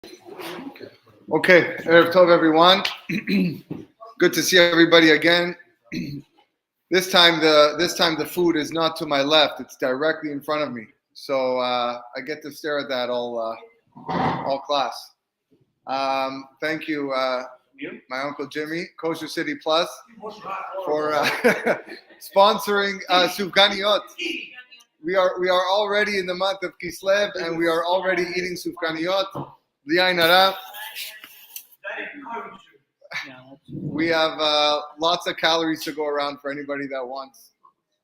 Okay, Erev Tov, everyone. Good to see everybody again. This time the food is not to my left; it's directly in front of me. So I get to stare at that all class. Thank you, my uncle Jimmy, Kosher City Plus, for sponsoring Sufganiyot. We are already in the month of Kislev, and we are already eating Sufganiyot. B'li hara. We have lots of calories to go around for anybody that wants.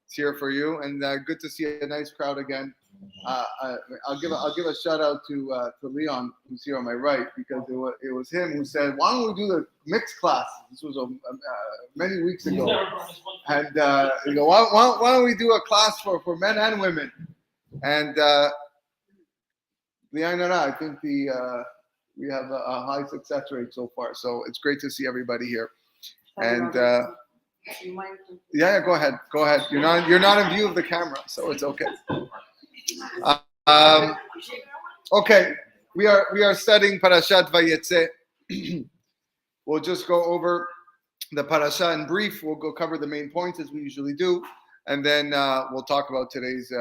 It's here for you, and good to see a nice crowd again. I'll give a shout out to Leon, who's here on my right, because it was him who said, "Why don't we do the mixed class?" This was many weeks ago, and you know, why don't we do a class for men and women? And I think we have a high success rate so far, so it's great to see everybody here. And yeah, go ahead. You're not in view of the camera, so it's okay. Okay, we are studying Parashat Vayetze. We'll just go over the parasha in brief. We'll go cover the main points as we usually do, and then we'll talk about today's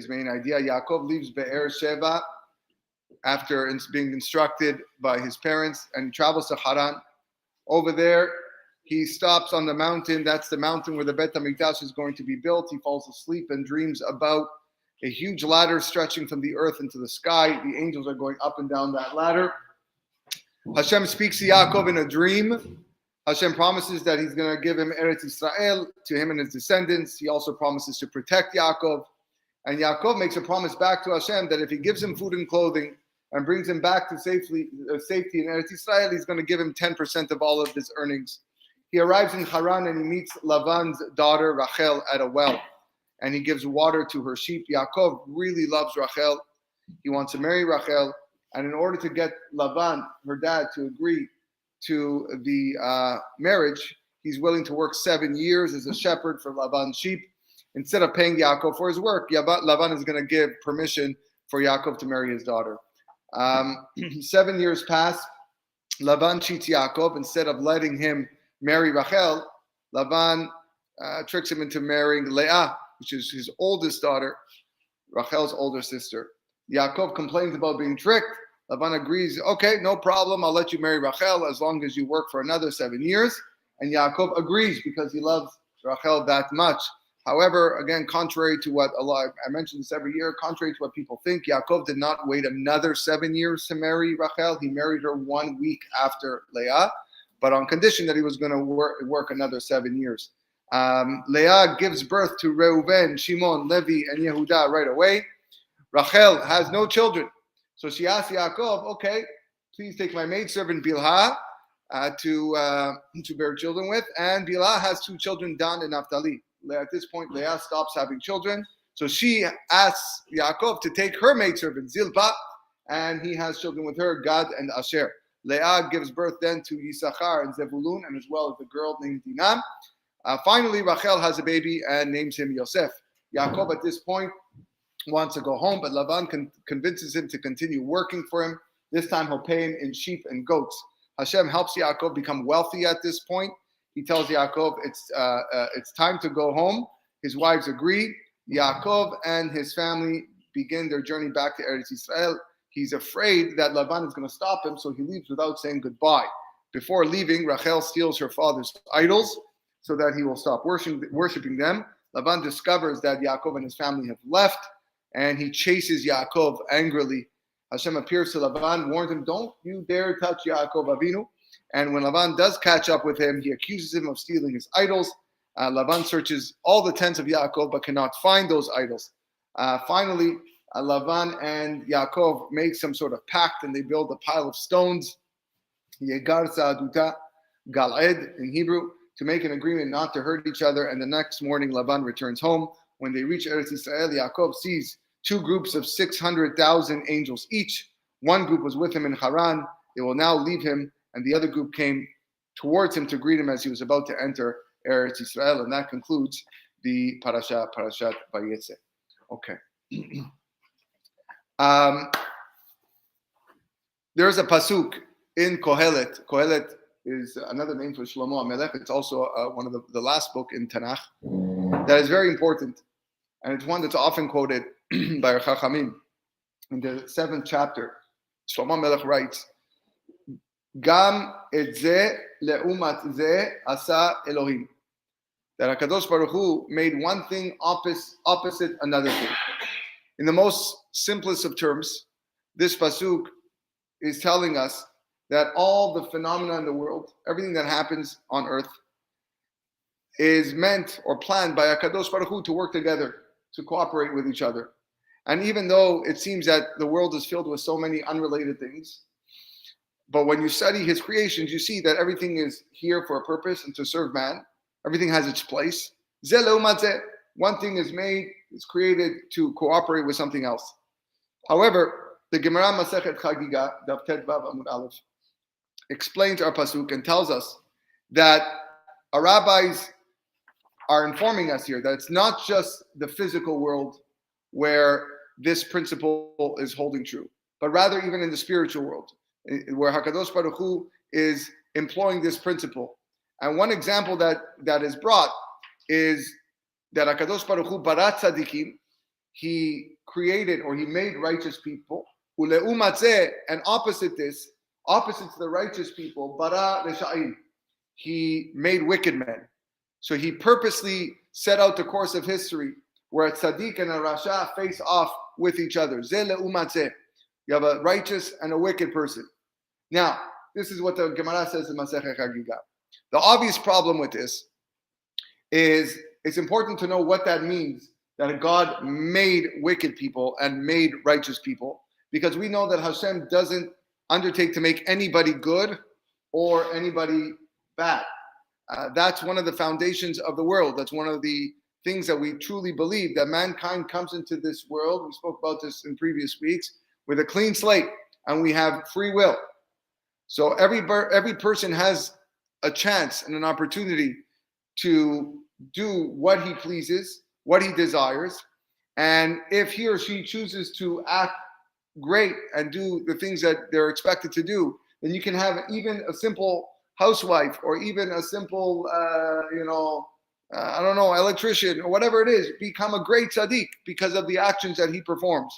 main idea. Yaakov leaves Be'er Sheva after being instructed by his parents and travels to Haran. Over there, he stops on the mountain. That's the mountain where the Bet HaMikdash is going to be built. He falls asleep and dreams about a huge ladder stretching from the earth into the sky. The angels are going up and down that ladder. Hashem speaks to Yaakov in a dream. Hashem promises that he's going to give him Eretz Israel to him and his descendants. He also promises to protect Yaakov. And Yaakov makes a promise back to Hashem that if he gives him food and clothing and brings him back to safety in Eretz Israel, he's going to give him 10% of all of his earnings. He arrives in Haran and he meets Lavan's daughter Rachel at a well, and he gives water to her sheep. Yaakov really loves Rachel. He wants to marry Rachel, and in order to get Lavan, her dad, to agree to the marriage, he's willing to work 7 years as a shepherd for Lavan's sheep. Instead of paying Yaakov for his work, Lavan is going to give permission for Yaakov to marry his daughter. 7 years pass. Lavan cheats Yaakov. Instead of letting him marry Rachel, Lavan tricks him into marrying Leah, which is his oldest daughter, Rachel's older sister. Yaakov complains about being tricked. Lavan agrees, okay, no problem, I'll let you marry Rachel as long as you work for another 7 years. And Yaakov agrees because he loves Rachel that much. However, again, contrary to what I mention this every year, contrary to what people think, Yaakov did not wait another 7 years to marry Rachel. He married her 1 week after Leah, but on condition that he was going to work another 7 years. Leah gives birth to Reuven, Shimon, Levi, and Yehuda right away. Rachel has no children. So she asks Yaakov, okay, please take my maidservant Bilhah to bear children with. And Bilhah has 2 children, Dan and Naphtali. At this point, Leah stops having children. So she asks Yaakov to take her maidservant, Zilpah, and he has children with her, Gad and Asher. Leah gives birth then to Yisachar and Zebulun, and as well as a girl named Dinah. Finally, Rachel has a baby and names him Yosef. Yaakov at this point wants to go home, but Lavan convinces him to continue working for him. This time he'll pay him in sheep and goats. Hashem helps Yaakov become wealthy at this point. He tells Yaakov it's time to go home. His wives agree. Yaakov and his family begin their journey back to Eretz Israel. He's afraid that Lavan is going to stop him, so he leaves without saying goodbye. Before leaving, Rachel steals her father's idols so that he will stop worshiping them. Lavan discovers that Yaakov and his family have left, and he chases Yaakov angrily. Hashem appears to Lavan, warns him, don't you dare touch Yaakov Avinu. And when Lavan does catch up with him, he accuses him of stealing his idols. Lavan searches all the tents of Yaakov but cannot find those idols. Finally, Lavan and Yaakov make some sort of pact, and they build a pile of stones, Yegar Sa'aduta, Gal'ed in Hebrew, to make an agreement not to hurt each other. And the next morning, Lavan returns home. When they reach Eretz Israel, Yaakov sees 2 groups of 600,000 angels each. One group was with him in Haran. They will now leave him, and the other group came towards him to greet him as he was about to enter Eretz Israel. And that concludes the Parashat Vayetze. Okay. there's a pasuk in Kohelet. Kohelet is another name for Shlomo HaMelech. It's also one of the last book in Tanakh that is very important. And it's one that's often quoted by Chachamim. In the 7th chapter, Shlomo HaMelech writes, Gam et ze leumat ze asa Elohim. That HaKadosh Baruch Hu made one thing opposite another thing. In the most simplest of terms, this pasuk is telling us that all the phenomena in the world, everything that happens on earth, is meant or planned by HaKadosh Baruch Hu to work together, to cooperate with each other. And even though it seems that the world is filled with so many unrelated things, but when you study his creations, you see that everything is here for a purpose and to serve man. Everything has its place. One thing is made, is created to cooperate with something else. However, the Gemara Masechet Chagiga, Daf Tet Vav Amud Aleph, explains our pasuk and tells us that our rabbis are informing us here that it's not just the physical world where this principle is holding true, but rather even in the spiritual world, where HaKadosh Baruch Hu is employing this principle. And one example that is brought is that HaKadosh Baruch Hu barat tzadikim, he created or he made righteous people, and opposite to the righteous people, bara resha'im, he made wicked men. So he purposely set out the course of history where a tzaddik and a rasha face off with each other. You have a righteous and a wicked person. Now, this is what the Gemara says in Masechet Chagiga. The obvious problem with this is it's important to know what that means, that God made wicked people and made righteous people, because we know that Hashem doesn't undertake to make anybody good or anybody bad. That's one of the foundations of the world. That's one of the things that we truly believe, that mankind comes into this world, we spoke about this in previous weeks, with a clean slate, and we have free will. So every person has a chance and an opportunity to do what he pleases, what he desires, and if he or she chooses to act great and do the things that they're expected to do, then you can have even a simple housewife or even a simple, electrician or whatever it is, become a great tzaddik because of the actions that he performs.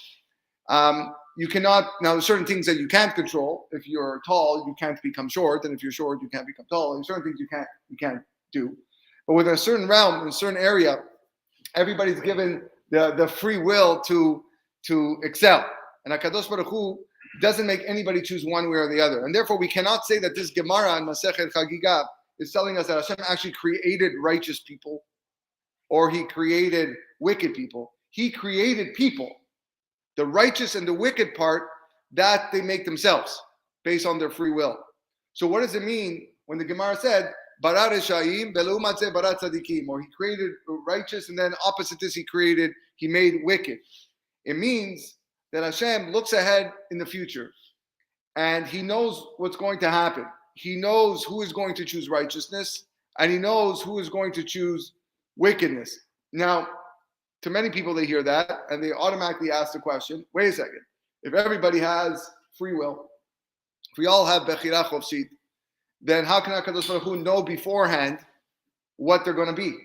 You cannot, now there's certain things that you can't control. If you're tall, you can't become short, and if you're short, you can't become tall. There's certain things you can't do. But within a certain realm, in a certain area, everybody's given the free will to excel. And HaKadosh Baruch Hu doesn't make anybody choose one way or the other. And therefore, we cannot say that this Gemara in Masechet Chagiga is telling us that Hashem actually created righteous people or he created wicked people. He created people. The righteous and the wicked part, that they make themselves based on their free will. So what does it mean when the Gemara said, bara resha'im beleumat ze bara tzadikim, or he created righteous and then opposite this he made wicked? It means that Hashem looks ahead in the future and he knows what's going to happen. He knows who is going to choose righteousness and he knows who is going to choose wickedness. Now, to many people, they hear that and they automatically ask the question, wait a second, if everybody has free will, if we all have bechira chofshit, then how can HaKadosh Baruch Hu know beforehand what they're going to be?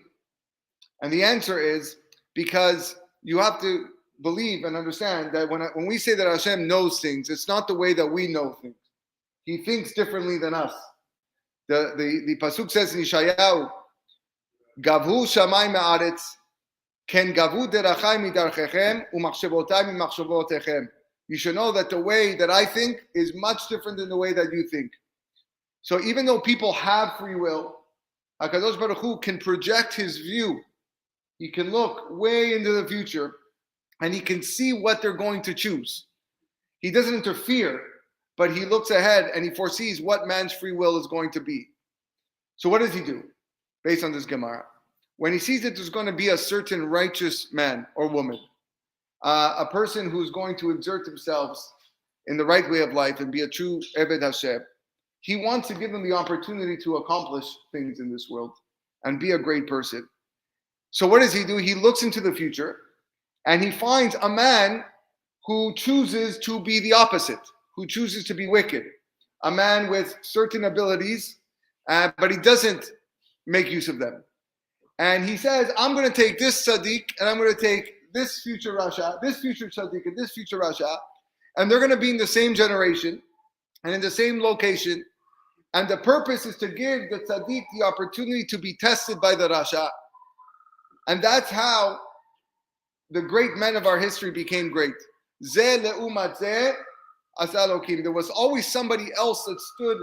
And the answer is because you have to believe and understand that when we say that Hashem knows things, it's not the way that we know things. He thinks differently than us. The pasuk says in Yeshayahu, Gavhu shamayim ma'aretz, ken gavu derachai midarchechem umachshavotay mimachshavotechem. You should know that the way that I think is much different than the way that you think. So even though people have free will, HaKadosh Baruch Hu can project his view. He can look way into the future and he can see what they're going to choose. He doesn't interfere, but he looks ahead and he foresees what man's free will is going to be. So what does he do based on this Gemara? When he sees that there's going to be a certain righteous man or woman, a person who's going to exert themselves in the right way of life and be a true Eved Hashem, he wants to give them the opportunity to accomplish things in this world and be a great person. So what does he do? He looks into the future and he finds a man who chooses to be the opposite, who chooses to be wicked, a man with certain abilities, but he doesn't make use of them. And he says, I'm going to take this tzaddik, and I'm going to take this future Rasha, this future tzaddik, and this future Rasha, and they're going to be in the same generation and in the same location. And the purpose is to give the tzaddik the opportunity to be tested by the Rasha. And that's how the great men of our history became great. Zeh le'umat zeh asa Elokim. There was always somebody else that stood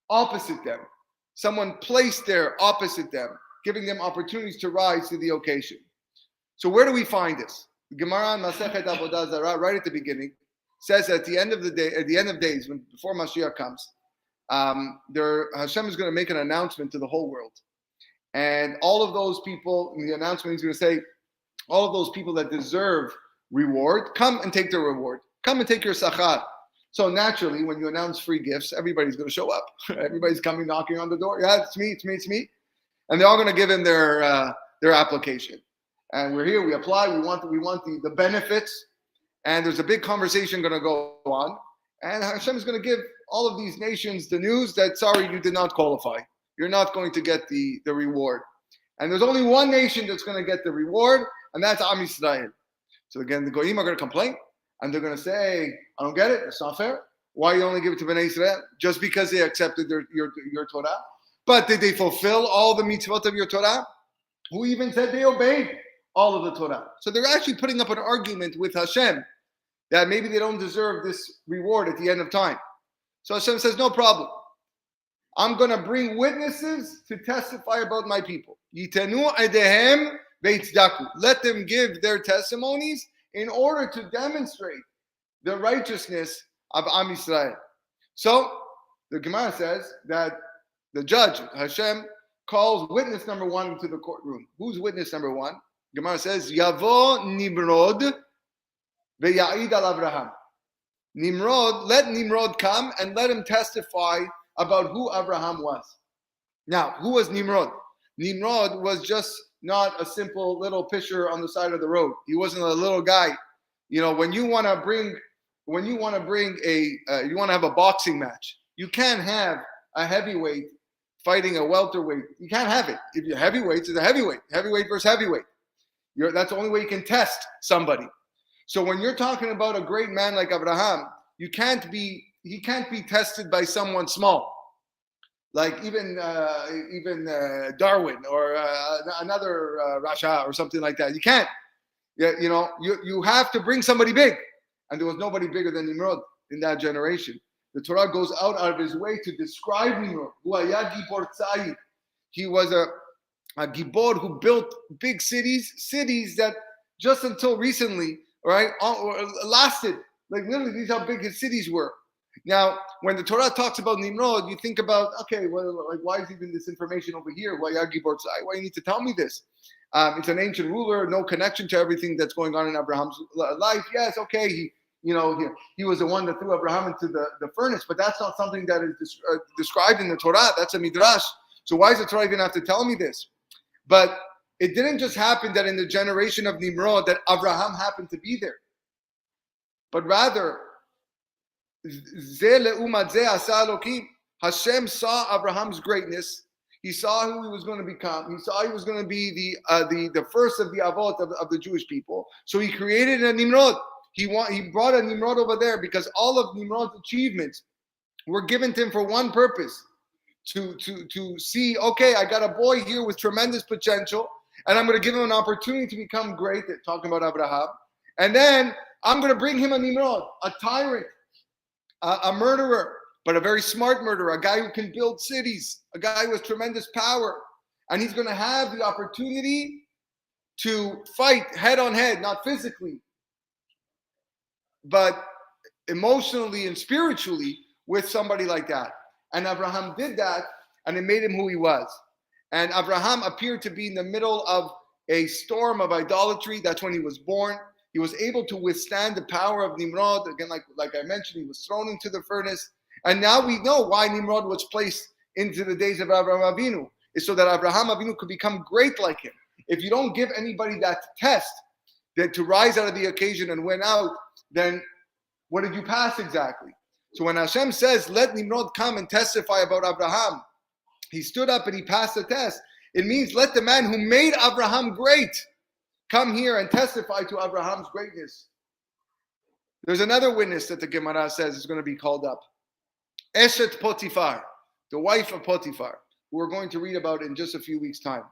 opposite them. Someone placed there opposite them, giving them opportunities to rise to the occasion. So where do we find this? The Gemara in Masechet Avodah Zarah, right at the beginning, says at the end of the day, at the end of days, before Mashiach comes, Hashem is going to make an announcement to the whole world. And all of those people, in the announcement, he's going to say, all of those people that deserve reward, come and take their reward. Come and take your sachar. So naturally, when you announce free gifts, everybody's going to show up. Everybody's coming knocking on the door. Yeah, it's me. And they're all going to give him their application. And we're here, we apply, we want the benefits. And there's a big conversation going to go on. And Hashem is going to give all of these nations the news that, sorry, you did not qualify. You're not going to get the reward. And there's only one nation that's going to get the reward, and that's Am Yisrael. So again, the Goyim are going to complain, and they're going to say, I don't get it, it's not fair. Why you only give it to Bnei Israel? Just because they accepted your Torah? But did they fulfill all the mitzvot of your Torah? Who even said they obeyed all of the Torah? So they're actually putting up an argument with Hashem that maybe they don't deserve this reward at the end of time. So Hashem says, no problem. I'm going to bring witnesses to testify about my people. Yitenu edehem veitzdaku. Let them give their testimonies in order to demonstrate the righteousness of Am Yisrael. So the Gemara says that the judge, Hashem, calls witness number one into the courtroom. Who's witness number one? Gemara says, Yavo Nimrod ve'ya'id al Avraham. Nimrod, let Nimrod come and let him testify about who Abraham was. Now, who was Nimrod? Nimrod was just not a simple little pisher on the side of the road. He wasn't a little guy. You know, when you want to have a boxing match, you can't have a heavyweight fighting a welterweight. You can't have it. If you're heavyweight, it's a heavyweight. Heavyweight versus heavyweight. That's the only way you can test somebody. So when you're talking about a great man like Abraham, he can't be tested by someone small, like even Darwin or another Rasha or something like that. You can't. You have to bring somebody big, and there was nobody bigger than Nimrod in that generation. The Torah goes out of his way to describe Nimrod. He was a gibor who built big cities that just until recently, right, lasted. Like literally, these are how big his cities were. Now, when the Torah talks about Nimrod, you think about, okay, well, like why is even this information over here? Why you need to tell me this? It's an ancient ruler, no connection to everything that's going on in Abraham's life. Yes, okay, he was the one that threw Abraham into the furnace, but that's not something that is described in the Torah. That's a midrash. So why does the Torah even have to tell me this? But it didn't just happen that in the generation of Nimrod that Abraham happened to be there, but rather, Hashem saw Abraham's greatness. He saw who he was going to become. He saw he was going to be the first of the avot of the Jewish people. So he created a Nimrod. He brought a Nimrod over there because all of Nimrod's achievements were given to him for one purpose: to see, okay, I got a boy here with tremendous potential, and I'm going to give him an opportunity to become great. They're talking about Abraham, and then I'm going to bring him a Nimrod, a tyrant, a murderer, but a very smart murderer, a guy who can build cities, a guy with tremendous power. And he's going to have the opportunity to fight head on head, not physically, but emotionally and spiritually with somebody like that. And Abraham did that, and it made him who he was. And Abraham appeared to be in the middle of a storm of idolatry. That's when he was born. He was able to withstand the power of Nimrod. Again, like I mentioned, he was thrown into the furnace. And now we know why Nimrod was placed into the days of Abraham Avinu. Is so that Abraham Avinu could become great like him. If you don't give anybody that test, that to rise out of the occasion and win out, then what did you pass exactly? So when Hashem says, let Nimrod come and testify about Abraham, he stood up and he passed the test. It means let the man who made Abraham great come here and testify to Abraham's greatness. There's another witness that the Gemara says is going to be called up. Eshet Potiphar, the wife of Potiphar, who we're going to read about in just a few weeks' time.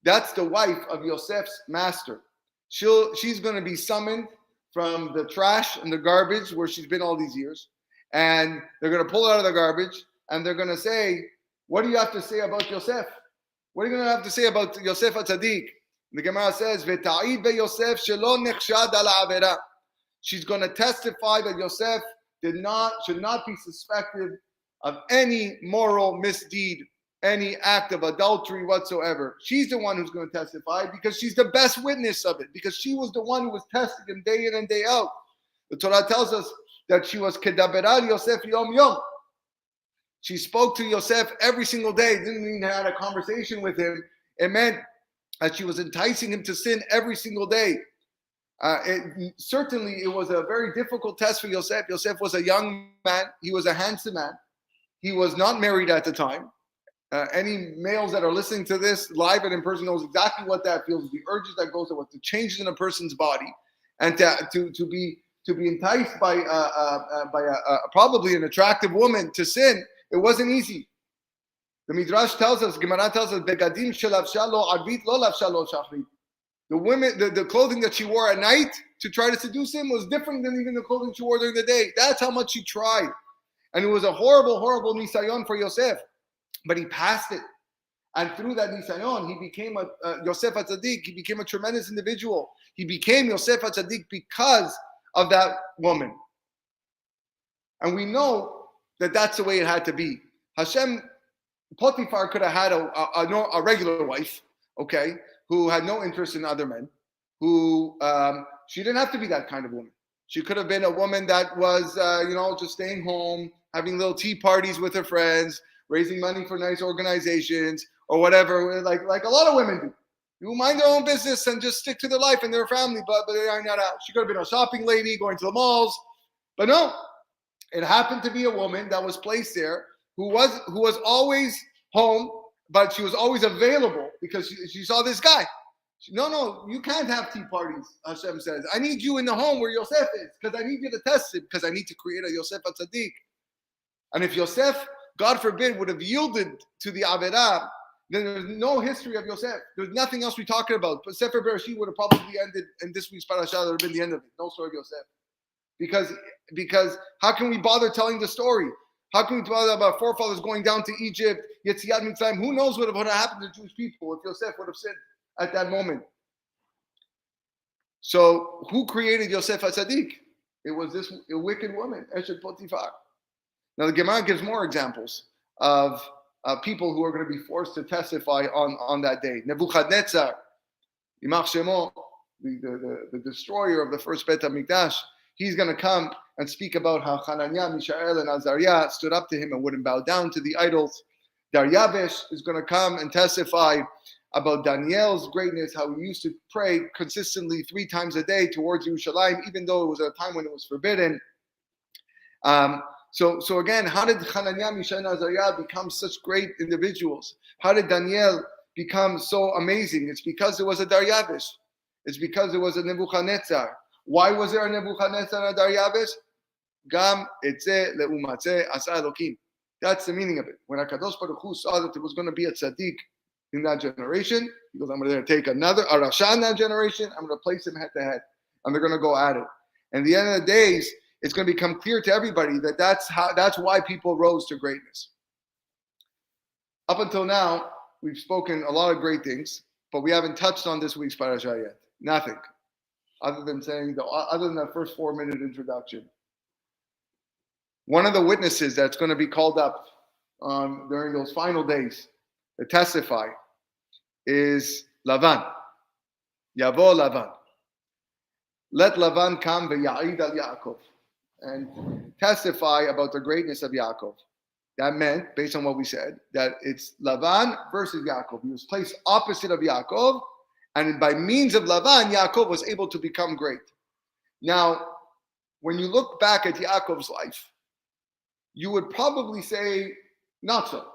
That's the wife of Yosef's master. She's going to be summoned from the trash and the garbage where she's been all these years. And they're going to pull her out of the garbage and they're going to say, what do you have to say about Yosef? What are you going to have to say about Yosef HaTzadik? The Gemara says, "V'ta'id beYosef shelo nechshad ala avera." She's going to testify that Yosef should not be suspected of any moral misdeed, any act of adultery whatsoever. She's the one who's going to testify because she's the best witness of it, because she was the one who was testing him day in and day out. The Torah tells us that she was kedaberal Yosef yom yom. She spoke to Yosef every single day, didn't even have a conversation with him. It meant that she was enticing him to sin every single day. Certainly, it was a very difficult test for Yosef. Yosef was a young man. He was a handsome man. He was not married at the time. Any males that are listening to this live and in person knows exactly what that feels, the urges that goes with the changes in a person's body, and to be enticed by probably an attractive woman to sin. It wasn't easy. The Midrash tells us, Gemara tells us, "Begadim shelavsha lo arvit lo lavsha lo shachrit." The women, the clothing that she wore at night to try to seduce him was different than even the clothing she wore during the day. That's how much she tried, and it was a horrible, horrible nisayon for Yosef. But he passed it, and through that nisayon, he became a Yosef HaTzadik. He became a tremendous individual. He became Yosef HaTzadik because of that woman, and we know that that's the way it had to be. Potiphar could have had a regular wife, okay, who had no interest in other men, who she didn't have to be that kind of woman. She could have been a woman that was, just staying home, having little tea parties with her friends, raising money for nice organizations or whatever, like a lot of women do. You mind their own business and just stick to their life and their family, but they are not out. She could have been a shopping lady going to the malls, but no. It happened to be a woman that was placed there who was always home, but she was always available because she saw this guy. No, you can't have tea parties, Hashem says. I need you in the home where Yosef is because I need you to test it because I need to create a Yosef HaTzadik. And if Yosef, God forbid, would have yielded to the Averah, then there's no history of Yosef. There's nothing else we're talking about. But Sefer Bereshit would have probably ended, and this week's Parashat would have been the end of it. No story of Yosef. Because how can we bother telling the story? How can we bother about forefathers going down to Egypt, Yetziat Mitzrayim? Who knows what would have happened to Jewish people if Yosef would have sinned at that moment? So who created Yosef HaTzadik? It was this wicked woman, Eshet Potiphar. Now the Gemara gives more examples of people who are going to be forced to testify on that day. Nebuchadnezzar, Yimach Shemo, the destroyer of the first Bet HaMikdash, he's going to come and speak about how Hananiah, Mishael, and Azariah stood up to him and wouldn't bow down to the idols. Daryavesh is going to come and testify about Daniel's greatness, how he used to pray consistently 3 times a day towards Yerushalayim, even though it was at a time when it was forbidden. So again, how did Hananiah, Mishael, and Azariah become such great individuals? How did Daniel become so amazing? It's because there was a Daryavesh. It's because there was a Nebuchadnezzar. Why was there a Nebuchadnezzar and a Daryavesh? Gam etze leumatze asa Elokim. That's the meaning of it. When HaKadosh Baruch Hu saw that there was going to be a tzaddik in that generation, he goes, I'm going to take a rasha in that generation, I'm going to place him head to head, and they're going to go at it. And at the end of the days, it's going to become clear to everybody that that's why people rose to greatness. Up until now, we've spoken a lot of great things, but we haven't touched on this week's parasha yet. Nothing. Other than that first 4-minute introduction. One of the witnesses that's going to be called up during those final days to testify is Lavan. Yavo Lavan. Let Lavan come v'ya'id al Yaakov and testify about the greatness of Yaakov. That meant, based on what we said, that it's Lavan versus Yaakov. He was placed opposite of Yaakov, and by means of Lavan, Yaakov was able to become great. Now, when you look back at Yaakov's life, you would probably say not so.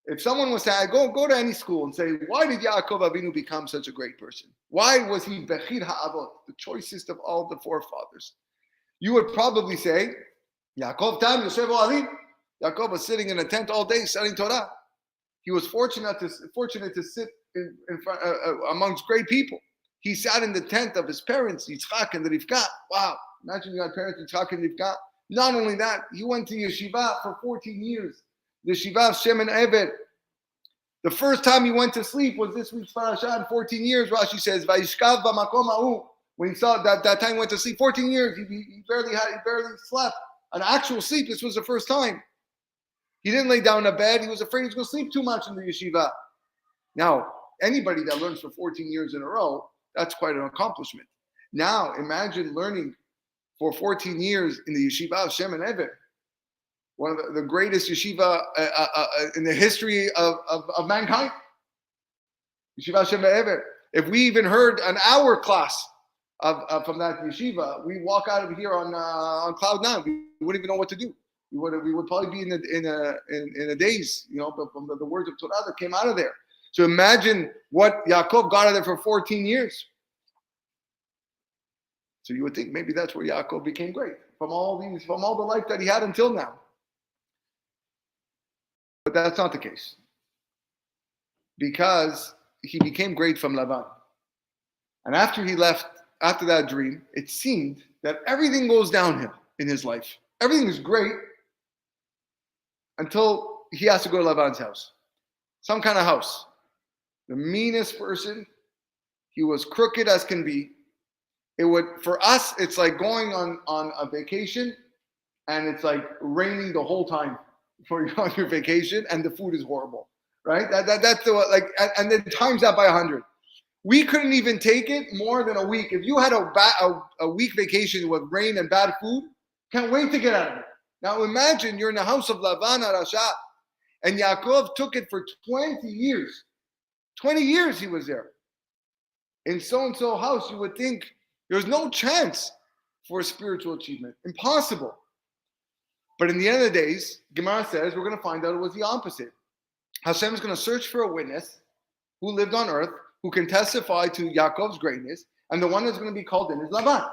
If someone was to go to any school and say, why did Yaakov Avinu become such a great person? Why was he Bechir Ha'avot, the choicest of all the forefathers? You would probably say, Yaakov Tam Yosef Ohalim. Yaakov was sitting in a tent all day studying Torah. He was fortunate to sit in front, amongst great people. He sat in the tent of his parents, Yitzchak and Rivka. Wow, imagine you had parents, Yitzchak and Rivka. Not only that, he went to yeshiva for 14 years. The Yeshiva of Shem and Eved. The first time he went to sleep was this week's Parashat in 14 years. Rashi says, Vayishkav b'makom ha'u. When he saw that time he went to sleep, 14 years, he barely slept. An actual sleep, this was the first time. He didn't lay down in a bed. He was afraid he was going to sleep too much in the yeshiva. Now, anybody that learns for 14 years in a row, that's quite an accomplishment. Now, imagine learning for 14 years in the yeshiva of Shem and Eved. One of the greatest yeshiva in the history of mankind. Yeshiva Shem Be'ever. If we even heard an hour class from that yeshiva, we walk out of here on cloud nine. We wouldn't even know what to do. We would probably be in a daze, from the words of Torah that came out of there. So imagine what Yaakov got out of there for 14 years. So you would think maybe that's where Yaakov became great from all the life that he had until now. But that's not the case. Because he became great from Lavan. And after he left, after that dream, it seemed that everything goes downhill in his life. Everything is great until he has to go to Lavan's house. Some kind of house. The meanest person. He was crooked as can be. For us, it's like going on a vacation and it's like raining the whole time. For on your vacation, and the food is horrible, right? That's and then times that by 100. We couldn't even take it more than a week. If you had a week vacation with rain and bad food, can't wait to get out of it. Now imagine you're in the house of Lavan Arasha, and Yaakov took it for 20 years. 20 years he was there. In so-and-so house, you would think there's no chance for a spiritual achievement. Impossible. But in the end of the days, Gemara says we're going to find out it was the opposite. Hashem is going to search for a witness who lived on earth, who can testify to Yaakov's greatness, and the one that's going to be called in is Lavan.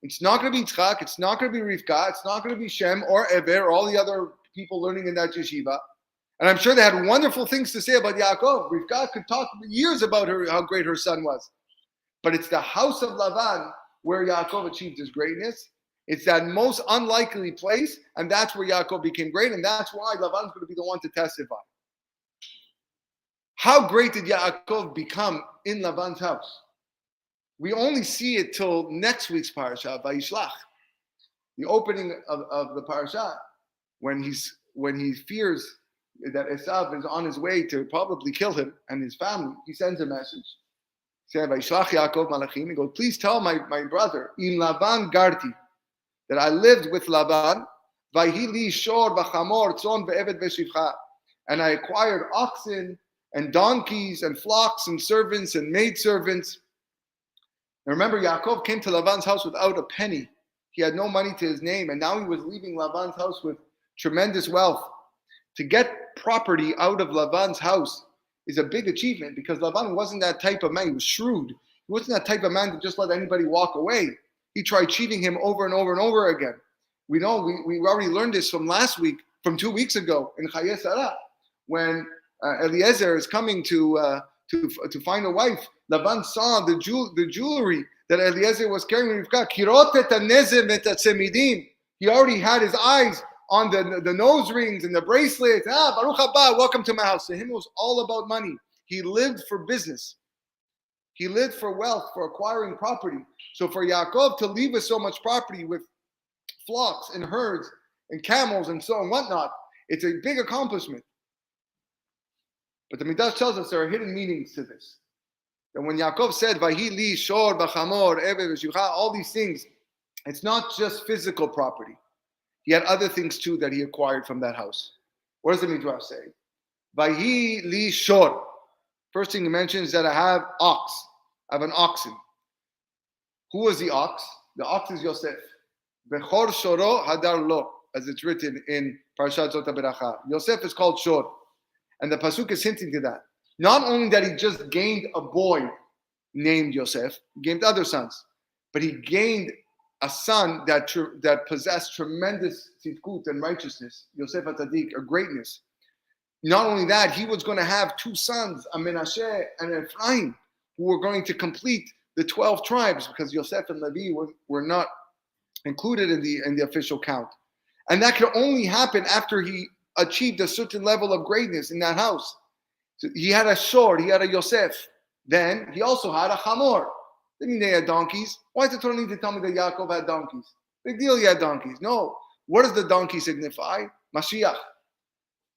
It's not going to be Yitzchak, it's not going to be Rivka, it's not going to be Shem or Eber or all the other people learning in that yeshiva. And I'm sure they had wonderful things to say about Yaakov. Rivka could talk for years about how great her son was. But it's the house of Lavan where Yaakov achieved his greatness. It's that most unlikely place, and that's where Yaakov became great, and that's why Lavan's going to be the one to testify. How great did Yaakov become in Lavan's house? We only see it till next week's Parashat, Vayishlach. The opening of the Parashat, when he fears that Esav is on his way to probably kill him and his family, he sends a message. He said, Vayishlach Yaakov Malachim. He goes, please tell my brother, in Lavan Garti, that I lived with Lavan, Vayhi shor v'chamor tzon ve'eved v'shivcha, and I acquired oxen and donkeys and flocks and servants and maidservants. Now remember, Yaakov came to Lavan's house without a penny. He had no money to his name, and now he was leaving Lavan's house with tremendous wealth. To get property out of Lavan's house is a big achievement because Lavan wasn't that type of man. He was shrewd. He wasn't that type of man to just let anybody walk away. He tried cheating him over and over and over again. We know, we already learned this from 2 weeks ago in Chaye Sarah, when Eliezer is coming to find a wife. Lavan saw the jewelry that Eliezer was carrying. He already had his eyes on the nose rings and the bracelets. Baruch haba, welcome to my house. To him, it was all about money. He lived for business. He lived for wealth, for acquiring property. So for Yaakov to leave us so much property with flocks and herds and camels and so on and whatnot, it's a big accomplishment. But the Midrash tells us there are hidden meanings to this. And when Yaakov said, Vahi li shor b'chamor eved v'shivcha, all these things, it's not just physical property. He had other things too that he acquired from that house. What does the Midrash say? Vahi li shor. First thing he mentions is that I have ox. I have an oxen. Who was the ox? The ox is Yosef. Bechor shoro hadar lo. as it's written in Parashat Zot HaBeracha. Yosef is called Shor. And the Pasuk is hinting to that. Not only that he just gained a boy named Yosef, he gained other sons, but he gained a son that possessed tremendous tzidkut and righteousness, Yosef HaTzadik, a greatness. Not only that, he was going to have two sons, a Menashe and Ephraim, who were going to complete the 12 tribes, because Yosef and Levi were not included in the official count. And that could only happen after he achieved a certain level of greatness in that house. So he had a Shor, he had a Yosef. Then he also had a Hamor. Didn't mean they had donkeys. Why does the Torah need to tell me that Yaakov had donkeys? Big deal, he had donkeys. No. What does the donkey signify? Mashiach.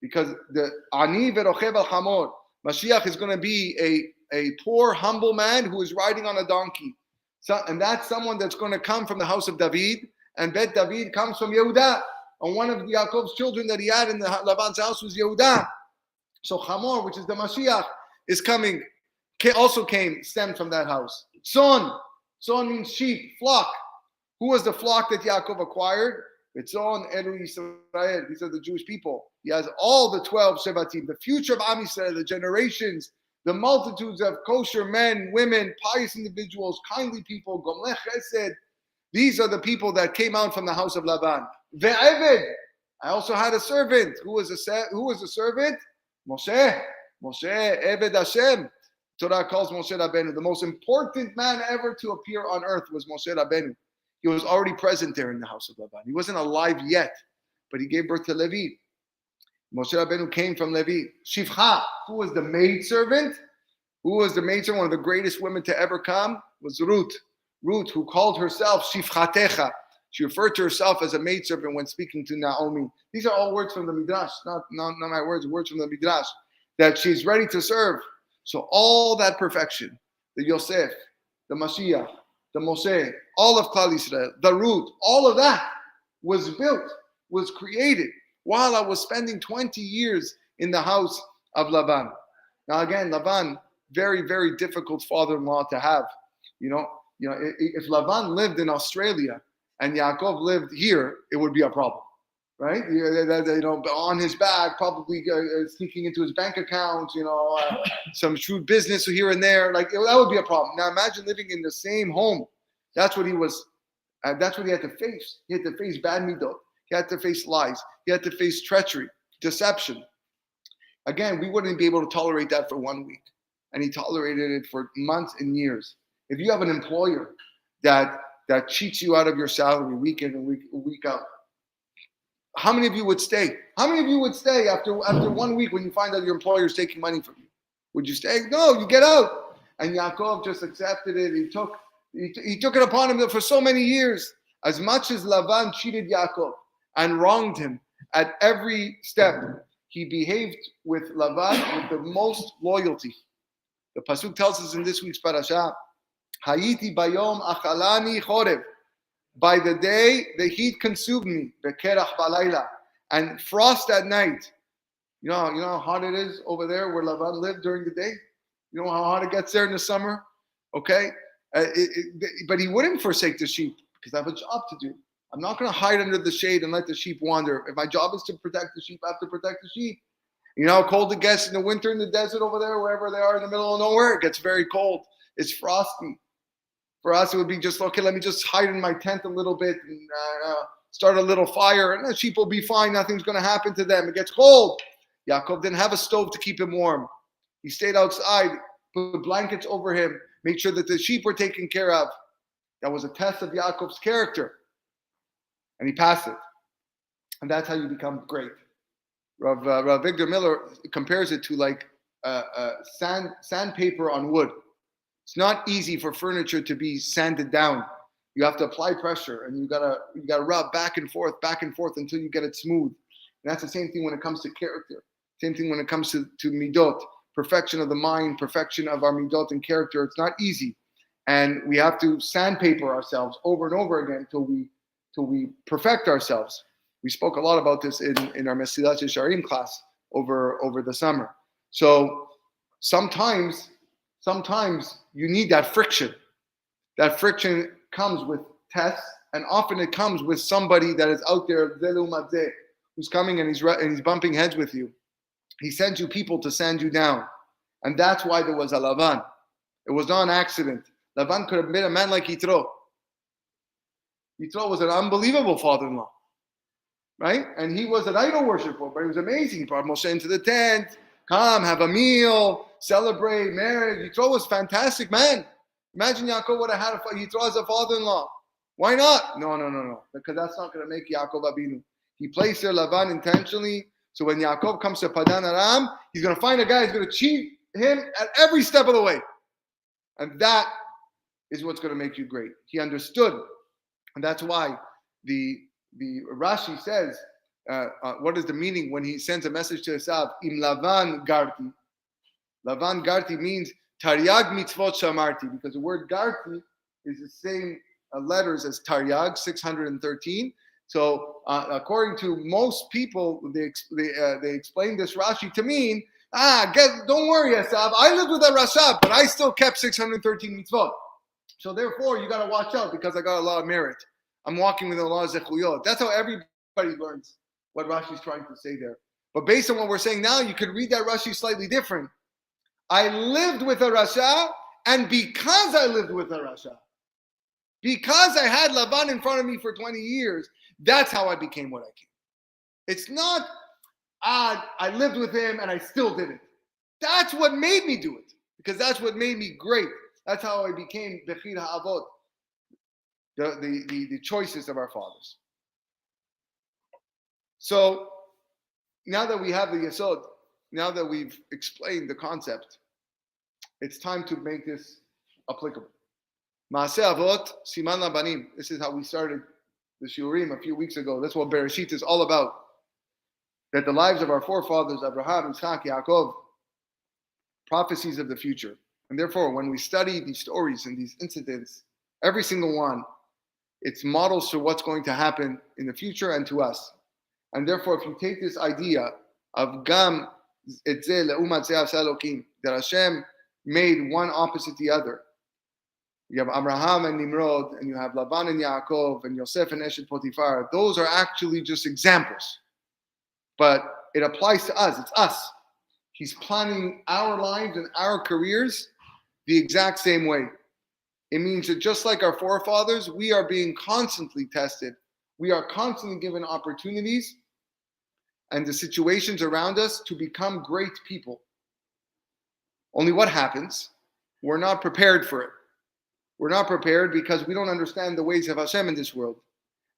Because the Ani verochev al Hamor, Mashiach is going to be a poor, humble man who is riding on a donkey. So, and that's someone that's going to come from the house of David. And Bet David comes from Yehuda. And one of Yaakov's children that he had in the Lavan's house was Yehuda. So Hamor, which is the Mashiach, is coming, stemmed from that house. Son means sheep, flock. Who was the flock that Yaakov acquired? Etzon Elu Yisrael. These are the Jewish people. He has all the 12 Shevatim, the future of Am Yisrael, the generations, the multitudes of kosher men, women, pious individuals, kindly people, Gomlech Chesed. These are the people that came out from the house of Lavan. Ve'eved. I also had a servant. Who was a servant? Moshe, Eved Hashem. Torah calls Moshe Rabbeinu. The most important man ever to appear on earth was Moshe Rabbeinu. He was already present there in the house of Lavan. He wasn't alive yet, but he gave birth to Levi. Moshe Rabbeinu came from Levi. Shifcha, who was the maidservant? One of the greatest women to ever come was Ruth. Ruth, who called herself Shifchatecha. She referred to herself as a maidservant when speaking to Naomi. These are all words from the Midrash, not my words from the Midrash, that she's ready to serve. So all that perfection, the Yosef, the Mashiach, the Moshe, all of Klal Yisrael, the Ruth, all of that was built, was created while I was spending 20 years in the house of Lavan. Now again, Lavan, very, very difficult father-in-law to have. You know, if Lavan lived in Australia and Yaakov lived here, it would be a problem, right? On his back, probably sneaking into his bank account, some shrewd business here and there. That would be a problem. Now imagine living in the same home. That's what he was. That's what he had to face. He had to face bad midot. He had to face lies. He had to face treachery, deception. Again, we wouldn't be able to tolerate that for 1 week. And he tolerated it for months and years. If you have an employer that cheats you out of your salary week in and week out, how many of you would stay? How many of you would stay after 1 week when you find out your employer is taking money from you? Would you stay? No, you get out. And Yaakov just accepted it. He took it upon him for so many years. As much as Lavan cheated Yaakov and wronged him at every step, he behaved with Lavan with the most loyalty. The Pasuk tells us in this week's Parashat, Hayiti bayom achalani chorev. By the day, the heat consumed me, bekerach balayla, and frost at night. You know how hot it is over there where Lavan lived during the day? You know how hot it gets there in the summer? Okay? But he wouldn't forsake the sheep because I have a job to do. I'm not going to hide under the shade and let the sheep wander. If my job is to protect the sheep, I have to protect the sheep. You know how cold it gets in the winter in the desert over there, wherever they are in the middle of nowhere? It gets very cold. It's frosty. For us, it would be just, okay, let me just hide in my tent a little bit and start a little fire, and the sheep will be fine. Nothing's going to happen to them. It gets cold. Yaakov didn't have a stove to keep him warm. He stayed outside, put blankets over him, made sure that the sheep were taken care of. That was a test of Yaakov's character. And he passed it. And that's how you become great. Rav Victor Miller compares it to like sandpaper on wood. It's not easy for furniture to be sanded down. You have to apply pressure, and you gotta rub back and forth until you get it smooth. And that's the same thing when it comes to character. Same thing when it comes to midot, perfection of the mind, perfection of our midot and character. It's not easy, and we have to sandpaper ourselves over and over again till we perfect ourselves. We spoke a lot about this in our Mesilat Yesharim class over the summer. So sometimes you need that friction. That friction comes with tests And often it comes with somebody that is out there, who's coming and he's bumping heads with you. He sends you people to sand you down. And that's why there was a Lavan. It was not an accident. Lavan could have been a man like Yitro. Yitro was an unbelievable father-in-law, right? And he was an idol worshiper, but he was amazing. He brought Moshe into the tent. Come, have a meal, celebrate, marriage. Yitro was a fantastic man. Imagine Yaakov would have had Yitro as a father-in-law. Why not? No. Because that's not going to make Yaakov Abinu. He placed there Lavan intentionally. So when Yaakov comes to Padan Aram, he's going to find a guy who's going to cheat him at every step of the way. And that is what's going to make you great. He understood. And that's why the Rashi says, what is the meaning when he sends a message to Esav? Im Lavan Garti. Lavan Garti means Taryag mitzvot shamarti, because the word Garti is the same letters as Taryag, 613. So according to most people, they explain this Rashi to mean, don't worry, Esav, I lived with a Rasha, but I still kept 613 mitzvot. So therefore, you got to watch out because I got a lot of merit. I'm walking with a lot of zechuyot. That's how everybody learns what Rashi's trying to say there. But based on what we're saying now, you could read that Rashi slightly different. I lived with a Rasha, and because I lived with a Rasha, because I had Lavan in front of me for 20 years, that's how I became what I came. It's not, I lived with him and I still did it. That's what made me do it, because that's what made me great. That's how I became Bechir Ha'avot, the choices of our fathers. So now that we have the Yesod, now that we've explained the concept, it's time to make this applicable. Maaseh Avot, Siman Labanim. This is how we started the Shiurim a few weeks ago. That's what Bereshit is all about. That the lives of our forefathers, Abraham, Yitzchak, Yaakov, prophecies of the future. And therefore, when we study these stories and these incidents, every single one, it's models for what's going to happen in the future and to us. And therefore, if you take this idea of Gam Etze Leumat Ze Asa Elokim, that Hashem made one opposite the other. You have Abraham and Nimrod, and you have Lavan and Yaakov, and Yosef and Eshet Potiphar. Those are actually just examples. But it applies to us. It's us. He's planning our lives and our careers the exact same way. It means that just like our forefathers, we are being constantly tested. We are constantly given opportunities and the situations around us to become great people. Only what happens? We're not prepared for it. We're not prepared because we don't understand the ways of Hashem in this world.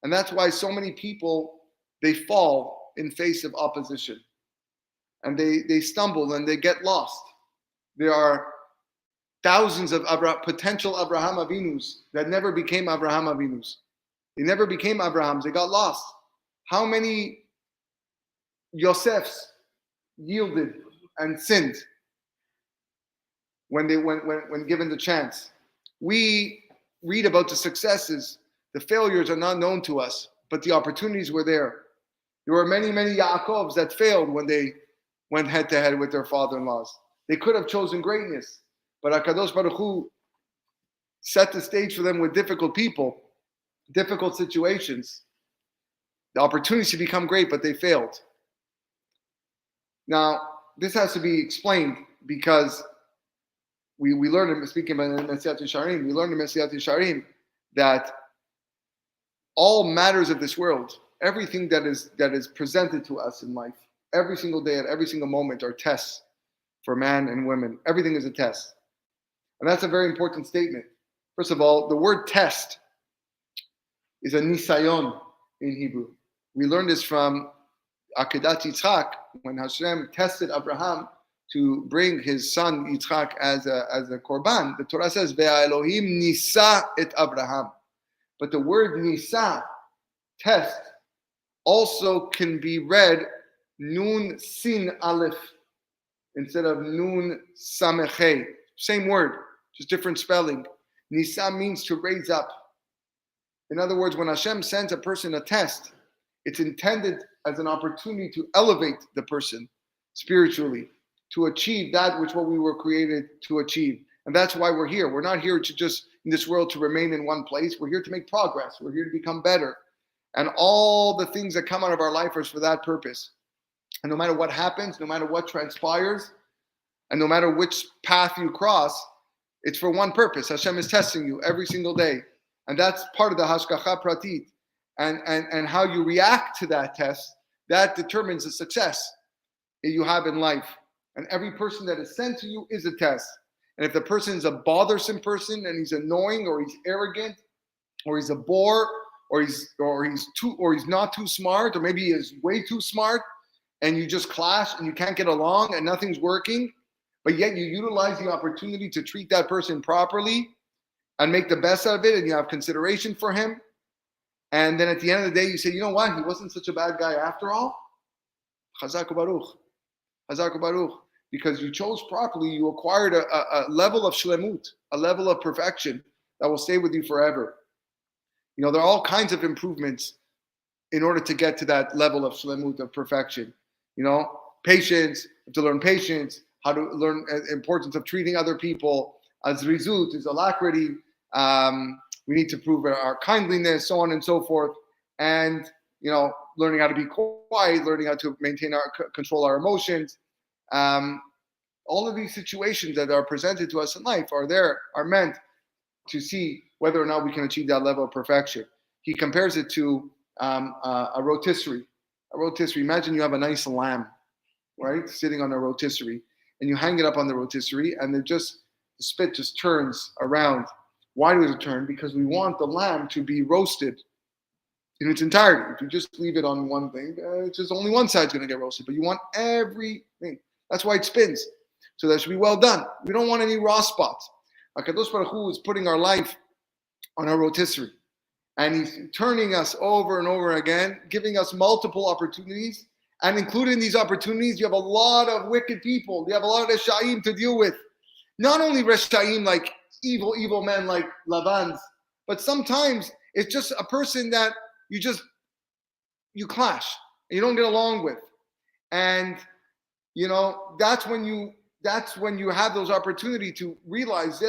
And that's why so many people, they fall in face of opposition. And they stumble and they get lost. There are thousands of potential Abraham Avinus that never became Abraham Avinus. They never became Abrahams. They got lost. How many Yosefs yielded and sinned when given the chance? We read about the successes. The failures are not known to us, but the opportunities were there. There were many, many Yaakovs that failed when they went head-to-head with their father-in-laws. They could have chosen greatness, but HaKadosh Baruch Hu set the stage for them with difficult people, difficult situations, the opportunities to become great, but they failed. Now, this has to be explained because we learned in speaking about Mesiyat Yesharim, we learned in Mesiyat Yesharim that all matters of this world, everything that is presented to us in life, every single day at every single moment are tests for man and women. Everything is a test. And that's a very important statement. First of all, the word test is a nisayon in Hebrew. We learned this from Akedat Yitzchak, when Hashem tested Abraham to bring his son Yitzchak as a korban. The Torah says, Ve'elohim nisa et Abraham. But the word nisa, test, also can be read nun sin aleph instead of nun samechei. Same word, just different spelling. Nisa means to raise up. In other words, when Hashem sends a person a test, it's intended as an opportunity to elevate the person spiritually, to achieve that which what we were created to achieve. And that's why we're here. We're not here to just in this world to remain in one place. We're here to make progress. We're here to become better. And all the things that come out of our life are for that purpose. And no matter what happens, no matter what transpires, and no matter which path you cross, it's for one purpose. Hashem is testing you every single day. And that's part of the hashgacha pratit. And how you react to that test, that determines the success that you have in life. And every person that is sent to you is a test. And if the person is a bothersome person and he's annoying or he's arrogant or he's a bore or he's not too smart, or maybe he is way too smart, and you just clash and you can't get along and nothing's working, but yet you utilize the opportunity to treat that person properly and make the best out of it, and you have consideration for him, and then at the end of the day you say, you know what, he wasn't such a bad guy after all. Chazak u'baruch. Chazak u'baruch. Because you chose properly, you acquired a level of shlemut, a level of perfection that will stay with you forever. You know, there are all kinds of improvements in order to get to that level of shlemut, of perfection. You know, patience, to learn patience, how to learn the importance of treating other people, zrizut, is alacrity, we need to prove our kindliness, so on and so forth. And, you know, learning how to be quiet, learning how to control our emotions. All of these situations that are presented to us in life are meant to see whether or not we can achieve that level of perfection. He compares it to a rotisserie. A rotisserie. Imagine you have a nice lamb, right, sitting on a rotisserie, and you hang it up on the rotisserie, and the spit just turns around. Why does it turn? Because we want the lamb to be roasted in its entirety. If you just leave it on one thing, it's just only one side's going to get roasted. But you want everything. That's why it spins. So that should be well done. We don't want any raw spots. HaKadosh Baruch Hu is putting our life on a rotisserie. And he's turning us over and over again, giving us multiple opportunities. And included in these opportunities, you have a lot of wicked people. You have a lot of Reshaim to deal with. Not only Reshaim, like evil men like Lavan's, but sometimes it's just a person that you clash and you don't get along with. And you know, that's when you have those opportunity to realize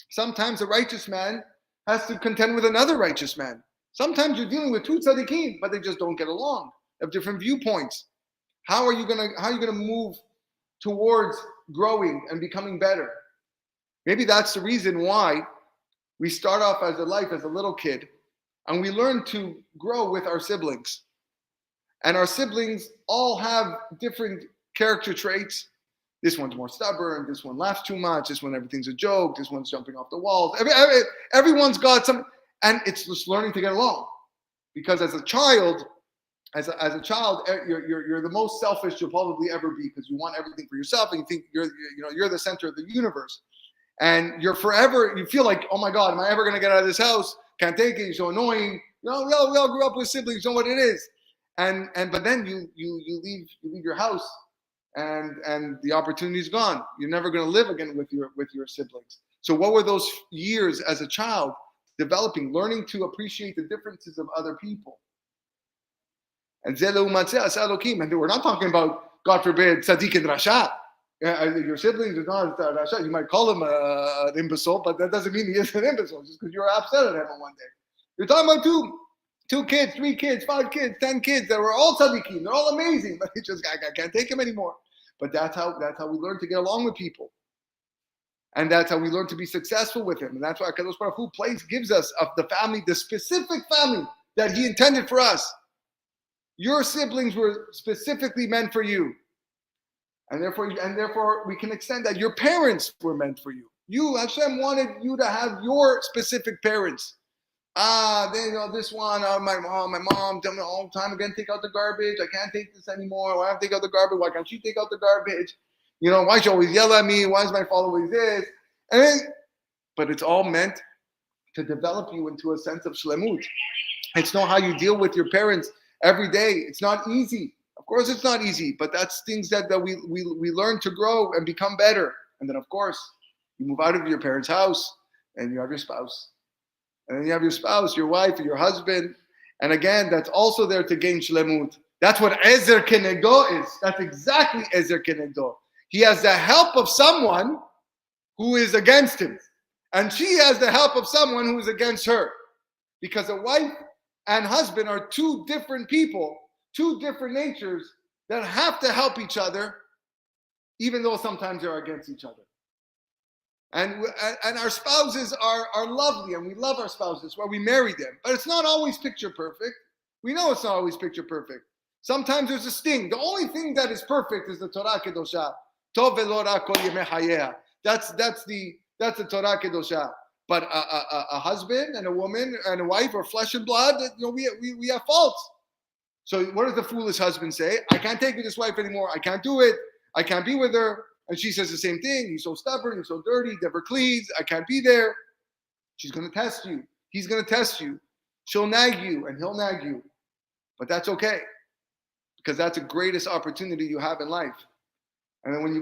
sometimes a righteous man has to contend with another righteous man. Sometimes you're dealing with two tzaddikim, but they just don't get along. They have different viewpoints. How are you gonna move towards growing and becoming better? Maybe that's the reason why we start off as a little kid, and we learn to grow with our siblings. And our siblings all have different character traits. This one's more stubborn. This one laughs too much. This one, everything's a joke. This one's jumping off the walls. Everyone's got some, and it's just learning to get along. Because as a child, you're the most selfish you'll probably ever be, because you want everything for yourself, and you think you're the center of the universe, and you feel like, oh my God, am I ever going to get out of this house? Can't take it. You're so annoying. We all grew up with siblings. You know what it is. But then you leave your house, and the opportunity's gone. You're never going to live again with your siblings. So what were those years as a child developing, learning to appreciate the differences of other people? And we're not talking about, God forbid, tzaddik and rasha. Your siblings are not rasha. You might call him an imbecile, but that doesn't mean he is an imbecile just because you're upset at him on one day. You're talking about two kids, 3 kids, 5 kids, 10 kids that were all tzaddikim. They're all amazing, but I can't take them anymore. But that's how we learn to get along with people. And that's how we learn to be successful with him. And that's why HaKadosh Baruch Hu gives us of the family, the specific family that he intended for us. Your siblings were specifically meant for you. And therefore we can extend that. Your parents were meant for you. Hashem wanted you to have your specific parents. This one, my mom tell me all the time, again, take out the garbage. I can't take this anymore. Why have to take out the garbage? Why can't she take out the garbage? Why she always yell at me? Why is my father always this? But it's all meant to develop you into a sense of shlemut. It's not how you deal with your parents every day. It's not easy. Of course, it's not easy, but that's things that we learn to grow and become better. And then, of course, you move out of your parents' house and you have your spouse. And then you have your spouse, your wife, your husband. And again, that's also there to gain shlemut. That's what Ezer Kenegdo is. That's exactly Ezer Kenegdo. He has the help of someone who is against him. And she has the help of someone who is against her. Because a wife and husband are two different people, two different natures that have to help each other, even though sometimes they're against each other. And our spouses are lovely, and we love our spouses while we marry them. But it's not always picture perfect. We know it's not always picture perfect. Sometimes there's a sting. The only thing that is perfect is the Torah Kedosha. Tov velo ra kol yemei hayeha. That's the Torah Kedosha. But a husband and a woman and a wife are flesh and blood. We have faults. So what does the foolish husband say? I can't take with this wife anymore. I can't do it. I can't be with her. And she says the same thing. He's so stubborn. He's so dirty. Never cleans. I can't be there. She's going to test you. He's going to test you. She'll nag you and he'll nag you. But that's okay. Because that's the greatest opportunity you have in life. And then when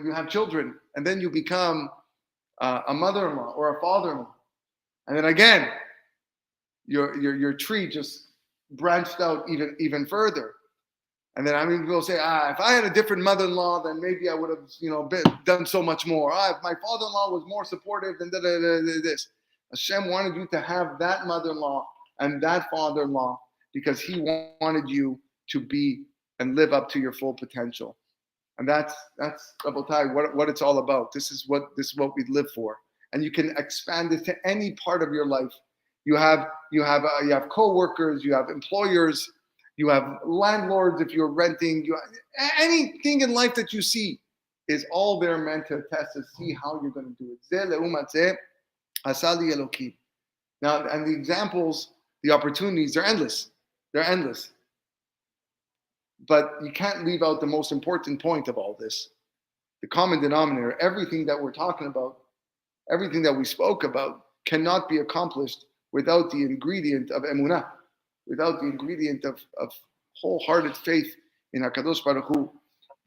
you have children, and then you become a mother-in-law or a father-in-law, and then again, your tree just branched out even further. And then people say, if I had a different mother-in-law, then maybe I would have done so much more. If my father-in-law was more supportive than this. Hashem wanted you to have that mother-in-law and that father-in-law because he wanted you to be and live up to your full potential. And that's Rabotai, what it's all about. This is what we live for. And you can expand it to any part of your life. You have co-workers, you have employers, you have landlords if you're renting. Anything in life that you see is all there meant to test to see how you're going to do it. Now, and the examples, the opportunities, they're endless. They're endless. But you can't leave out the most important point of all this. The common denominator, everything that we're talking about, everything that we spoke about cannot be accomplished without the ingredient of emunah, without the ingredient of wholehearted faith in HaKadosh Baruch Hu.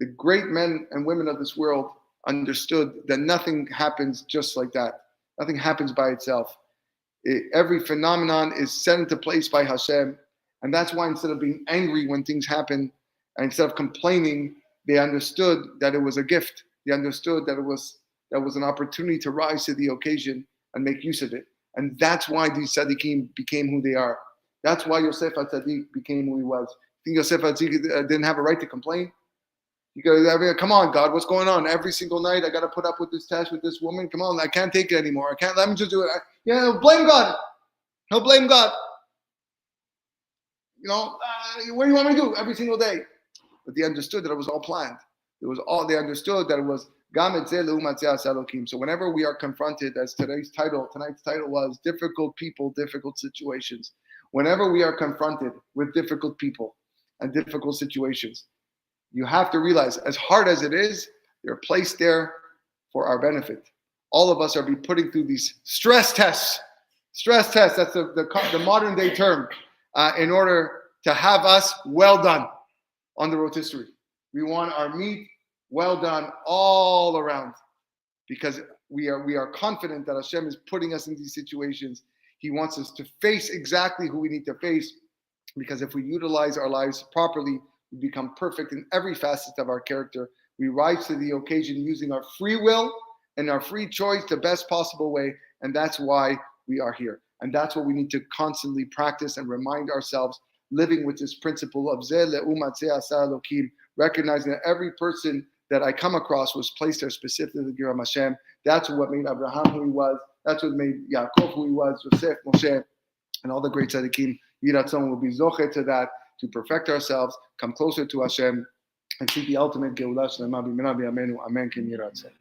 The great men and women of this world understood that nothing happens just like that. Nothing happens by itself. Every phenomenon is set into place by Hashem. And that's why instead of being angry when things happen, and instead of complaining, they understood that it was a gift. They understood that it was an opportunity to rise to the occasion and make use of it. And that's why these tzaddikim became who they are. That's why Yosef HaTzaddik became who he was. You think Yosef HaTzaddik didn't have a right to complain? You go, come on, God, what's going on? Every single night I got to put up with this test with this woman. Come on, I can't take it anymore. I can't. Let me just do it. Blame God. He'll blame God. What do you want me to do every single day? But they understood that it was all planned. They understood that it was Gam etzeh leumat zeh asa Elokim. So whenever we are confronted, as tonight's title was, difficult people, difficult situations. Whenever we are confronted with difficult people and difficult situations, you have to realize, as hard as it is, they're placed there for our benefit. All of us are be putting through these stress tests. Stress tests, that's the modern day term, in order to have us well done on the rotisserie. We want our meat well done all around, because we are confident that Hashem is putting us in these situations. He wants us to face exactly who we need to face, because if we utilize our lives properly, we become perfect in every facet of our character. We rise to the occasion using our free will and our free choice the best possible way, and that's why we are here. And that's what we need to constantly practice and remind ourselves, living with this principle of Zeh leumat zeh asa Elokim, recognizing that every person that I come across was placed there specifically to Giram Hashem. That's what made Abraham who he was. That's what made Yaakov who he was, Yosef, Moshe, and all the great tzaddikim. Yiratzon will be zoche to that, to perfect ourselves, come closer to Hashem, and see the ultimate Geulah Shlema b'mina b'yameinu. Amen. Ken Yiratzon.